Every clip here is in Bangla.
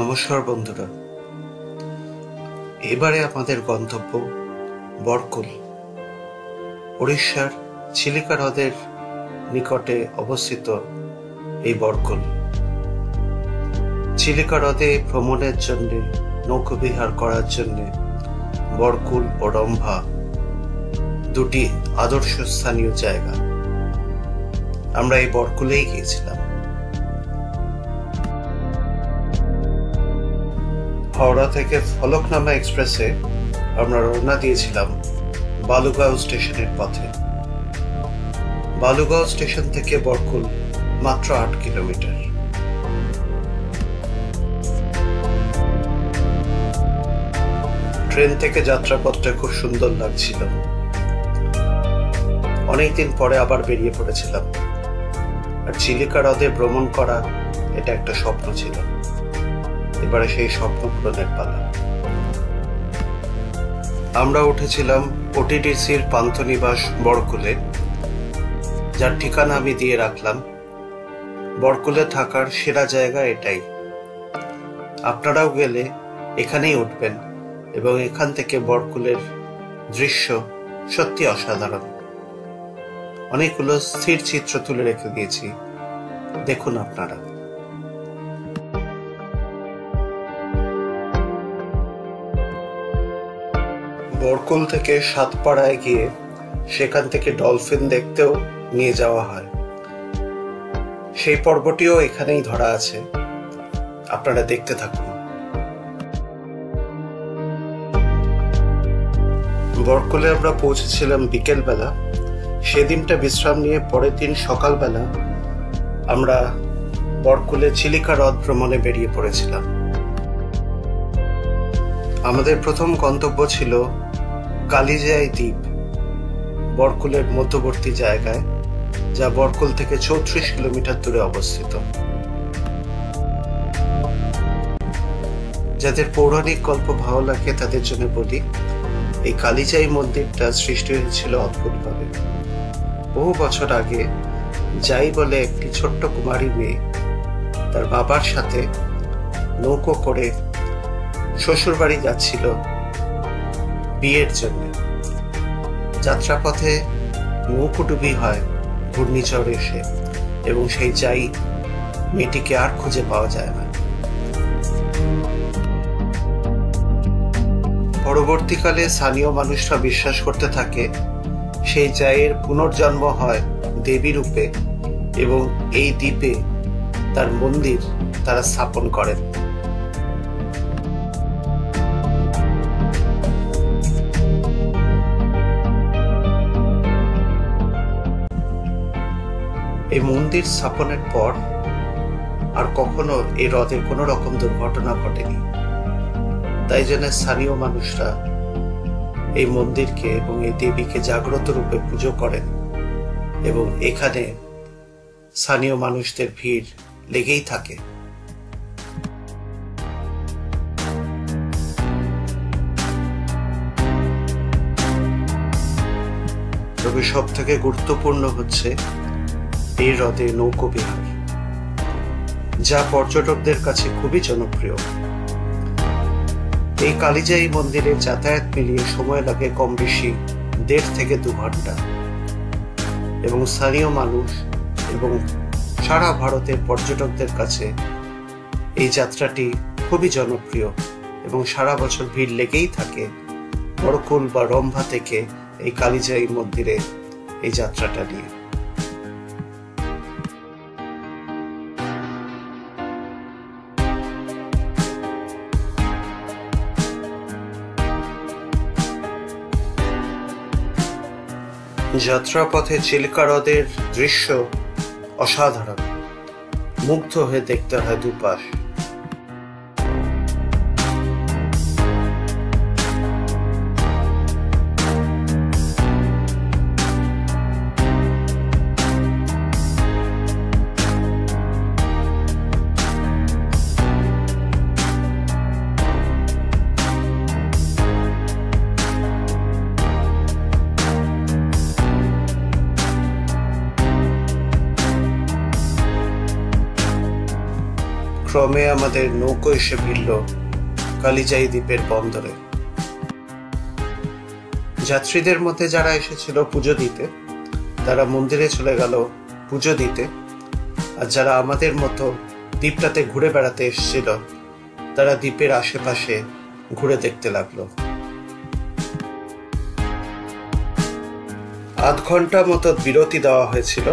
নমস্কার বন্ধুরা, এবারে আমাদের গন্তব্য বরকল। উড়িষ্যার চিলিকা হ্রদের নিকটে অবস্থিত এই বরকল। চিলিকা হ্রদে ভ্রমণের জন্য, নৌকোবিহার করার জন্য বরকল ও রম্ভা দুটি আদর্শ স্থানীয় জায়গা। আমরা এই বরকলেই গিয়েছিলাম। হাওড়া থেকে ফলকনামা এক্সপ্রেসে আমরা রওনা দিয়েছিলাম বালুগাঁও স্টেশনের পথে। বালুগাঁও স্টেশন থেকে বরকল মাত্র 8 কিলোমিটার। ট্রেন থেকে যাত্রাপথটা খুব সুন্দর লাগছিল। অনেকদিন পরে আবার বেরিয়ে পড়েছিলাম, আর চিলিকা হ্রদে ভ্রমণ করা এটা একটা স্বপ্ন ছিল। এবারে সেই স্বপ্ন পূরণের পালা। আমরা উঠেছিলাম ওটিডিসির পান্থনিবাস বরকলে, যার ঠিকানা আমি দিয়ে রাখলাম। বরকলে থাকার সেরা জায়গা এটাই। আপনারাও গেলে এখানেই উঠবেন, এবং এখান থেকে বরকলের দৃশ্য সত্যি অসাধারণ। অনেকগুলো স্থির চিত্র তুলে রেখে দিয়েছি, দেখুন আপনারা। বরকল থেকে সাতপাড়ায় গিয়ে সেখান থেকে ডলফিন দেখতেও নিয়ে যাওয়া হয়। সেই পর্বটিও এখানেই ধরা আছে, আপনারা দেখতে থাকুন। বরকলে আমরা পৌঁছেছিলাম বিকেলবেলা। সেদিনটা বিশ্রাম নিয়ে পরের দিন সকালবেলা আমরা বরকলে চিলিকা হ্রদ ভ্রমণে বেরিয়ে পড়েছিলাম। আমাদের প্রথম গন্তব্য ছিল কালিজাই দ্বীপ, বরকলের মধ্যবর্তী জায়গায়, যা বরকল থেকে 34 কিলোমিটার দূরে অবস্থিত। যাদের পৌরাণিক গল্প ভালো লাগে তাদের জন্য বলি, এই কালিজাই মন্দিরটা সৃষ্টি হয়েছিল অদ্ভুতভাবে। বহু বছর আগে যাই বলে একটি ছোট্ট কুমারী মেয়ে তার বাবার সাথে নৌকো করে শ্বশুর বাড়ি যাচ্ছিল বিয়ের জন্য। যাত্রাপথে নৌকোডুবি হয় ঘূর্ণিঝড় এসে, এবং সেই যাই মেয়েটিকে আর খুঁজে পাওয়া যায় না। পরবর্তীকালে স্থানীয় মানুষরা বিশ্বাস করতে থাকে সেই জায়ের পুনর্জন্ম হয় দেবী রূপে, এবং এই দ্বীপে তার মন্দির তারা স্থাপন করেন। এই মন্দির স্থাপনের পর আর কখনো এই হ্রদে কোনো রকম দুর্ঘটনা ঘটেনি। তাই জন্য স্থানীয় মানুষরা এই মন্দিরকে এবং এই দেবীকে জাগ্রত রূপে পুজো করেন, এবং এখানে স্থানীয় মানুষদের ভিড় লেগেই থাকে। তবে সব থেকে গুরুত্বপূর্ণ হচ্ছে এই হ্রদে নৌকোবিহার, যা পর্যটকদের কাছে খুবই জনপ্রিয়। এই কালিজাই মন্দিরে যাতায়াত মিলিয়ে সময় লাগে কম বেশি 1.5 থেকে 2 ঘন্টা, এবং স্থানীয় মানুষ এবং সারা ভারতের পর্যটকদের কাছে এই যাত্রাটি খুবই জনপ্রিয়, এবং সারা বছর ভিড় লেগেই থাকে বরকল বা রম্ভা থেকে এই কালিজাই মন্দিরে এই যাত্রাটা নিয়ে। যাত্রাপথে চিলিকা হ্রদের দৃশ্য অসাধারণ। মুগ্ধ হয়ে দেখতে হয় দুপাশ। ক্রমে আমাদের নৌকো এসে ভিড়ল কালিজাই দ্বীপের বন্দরে। যাত্রীদের মধ্যে যারা এসেছিল পুজো দিতে, তারা মন্দিরে চলে গেল পুজো দিতে, আর যারা আমাদের মতো দ্বীপটাতে ঘুরে বেড়াতে এসেছিল তারা দ্বীপের আশেপাশে ঘুরে দেখতে লাগলো। আধ ঘন্টা মতো বিরতি দেওয়া হয়েছিল।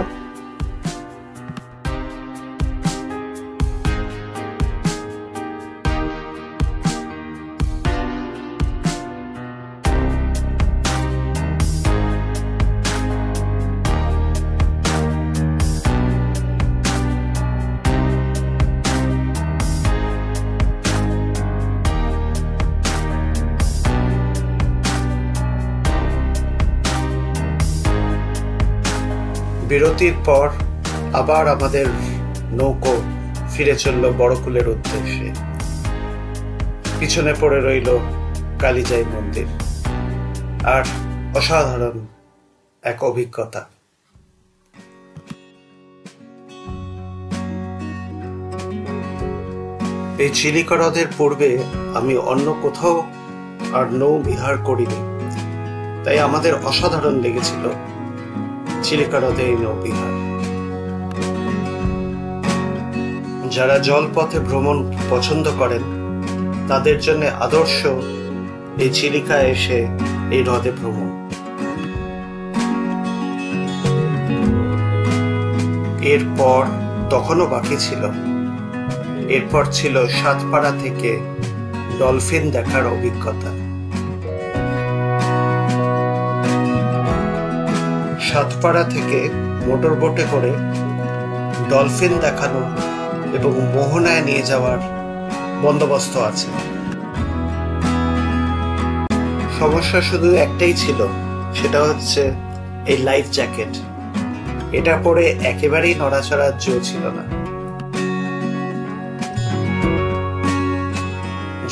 বিরতির পর আবার আমাদের নৌকো ফিরে চলল বড়কুলের উদ্দেশ্যে। পিছনে পড়ে রইল কালিজাই মন্দির, আর অসাধারণ এক অভিজ্ঞতা। এই চিলিকা হ্রদের পূর্বে আমি অন্য কোথাও আর নৌ বিহার করিনি, তাই আমাদের অসাধারণ লেগেছিল চিলিকা হ্রদে এই নৌবিহার। যারা জলপথে ভ্রমণ পছন্দ করেন তাদের জন্য আদর্শ এই চিলিকায় এসে এই হ্রদে ভ্রমণ। এরপর তখনও বাকি ছিল, এরপর ছিল সাতপাড়া থেকে ডলফিন দেখার অভিজ্ঞতা। সাতপাড়া থেকে মোটর বোটে করে ডলফিন দেখানো এবং মোহনায় নিয়ে যাওয়ার বন্দোবস্ত আছে। সমস্যা শুধু একটাই ছিল, সেটা হচ্ছে এই লাইফ জ্যাকেট। এটা পরে একেবারেই নড়াচড়ার জো ছিল না।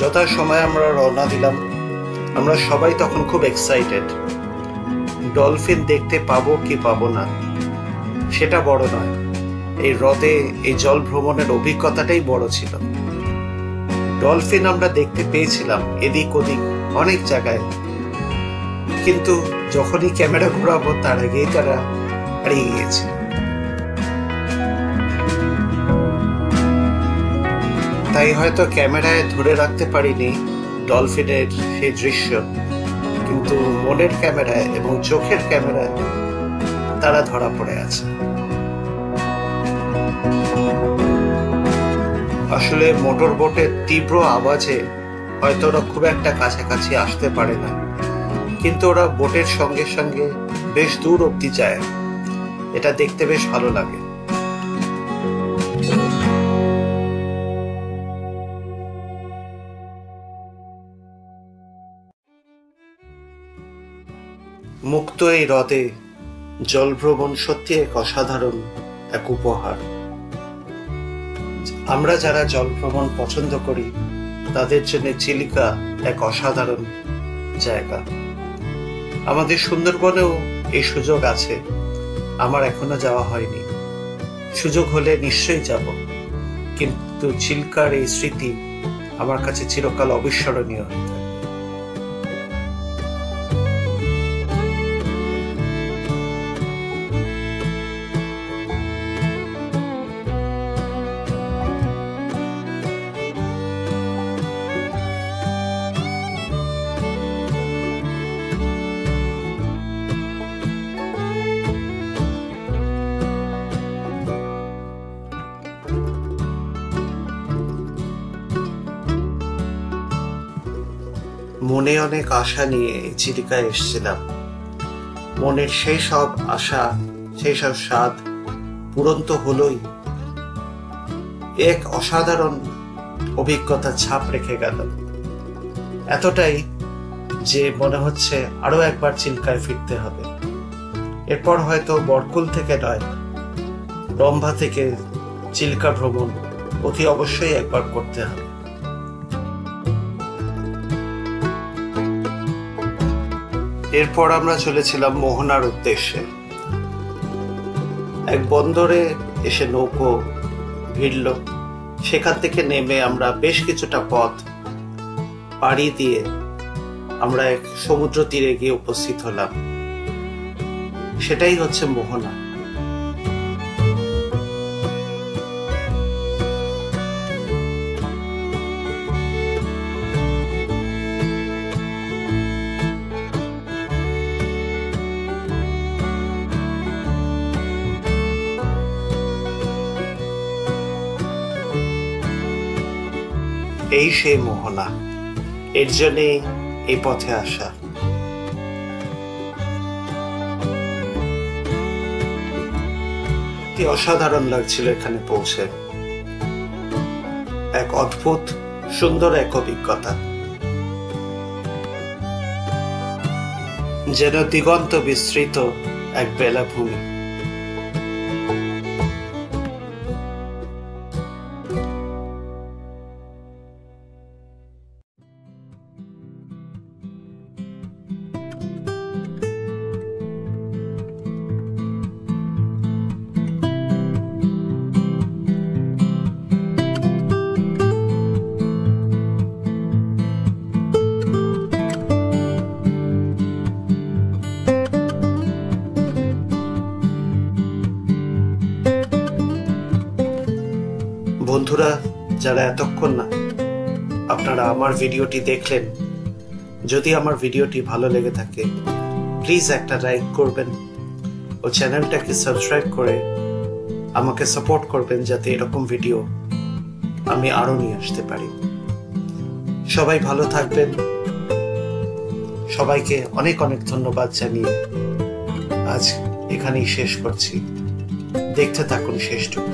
যথা সময় আমরা রওনা দিলাম, আমরা সবাই তখন খুব এক্সাইটেড। ডলফিন দেখতে পাবো কি পাবো না সেটা বড় নয়, এই হ্রদে এই জল ভ্রমণের অভিজ্ঞতাটাই বড় ছিল। ডলফিন আমরা দেখতে পেয়েছিলাম এদিক ওদিক অনেক জায়গায়, কিন্তু যখনই ক্যামেরা ঘোরাবো তার আগেই তারা হারিয়ে গিয়েছে। তাই হয়তো ক্যামেরায় ধরে রাখতে পারিনি ডলফিনের সেই দৃশ্য, কিন্তু মনের ক্যামেরায় এবং চোখের ক্যামেরায় তারা ধরা পড়ে আছে। আসলে মোটর বোটের তীব্র আওয়াজে হয়তো ওরা খুব একটা কাছাকাছি আসতে পারে না, কিন্তু ওরা বোটের সঙ্গে সঙ্গে বেশ দূর অব্দি যায়। এটা দেখতে বেশ ভালো লাগে। মুক্ত এই হ্রদে জল ভ্রমণ সত্যি এক অসাধারণ এক উপহার। আমরা যারা জল ভ্রমণ পছন্দ করি তাদের জন্য চিলিকা এক অসাধারণ জায়গা। আমাদের সুন্দরবনেও এই সুযোগ আছে, আমার এখনো যাওয়া হয়নি। সুযোগ হলে নিশ্চয়ই যাব, কিন্তু চিল্কার এই স্মৃতি আমার কাছে চিরকাল অবিস্মরণীয় হয়ে থাকে। মনে অনেক আশা নিয়ে চিলিকায় এসেছিলাম। মনের সেই সব আশা, সেই সব স্বাদ পূরণ তো হলোই, এক অসাধারণ অভিজ্ঞতা ছাপ রেখে গেল। এতটাই যে মনে হচ্ছে আরো একবার চিল্কায় ফিরতে হবে। এরপর হয়তো বরকুল থেকে নয়, রম্ভা থেকে চিল্কা ভ্রমণ অতি অবশ্যই একবার করতে হবে। এরপর আমরা চলেছিলাম মোহনার উদ্দেশ্যে। এক বন্দরে এসে নৌকো ভিড়ল সেখান থেকে নেমে আমরা বেশ কিছুটা পথ পাড়ি দিয়ে আমরা এক সমুদ্র তীরে গিয়ে উপস্থিত হলাম। সেটাই হচ্ছে মোহনা। এই সেই মোহনা, এর জন্যই এই পথে আসা। অসাধারণ লাগছিল এখানে পৌঁছে, এক অদ্ভুত সুন্দর এক অভিজ্ঞতা, যেন দিগন্ত বিস্তৃত এক বেলাভূমি। বন্ধুরা, যারা এতক্ষণ না আপনারা আমার ভিডিওটি দেখলেন, যদি আমার ভিডিওটি ভালো লেগে থাকে প্লিজ একটা লাইক করবেন ও চ্যানেলটাকে সাবস্ক্রাইব করে আমাকে সাপোর্ট করবেন, যাতে এরকম ভিডিও আমি আরো নিয়ে আসতে পারি। সবাই ভালো থাকবেন। সবাইকে অনেক অনেক ধন্যবাদ জানিয়ে আজ এখানেই শেষ করছি। দেখতে থাকুন শেষটুকু।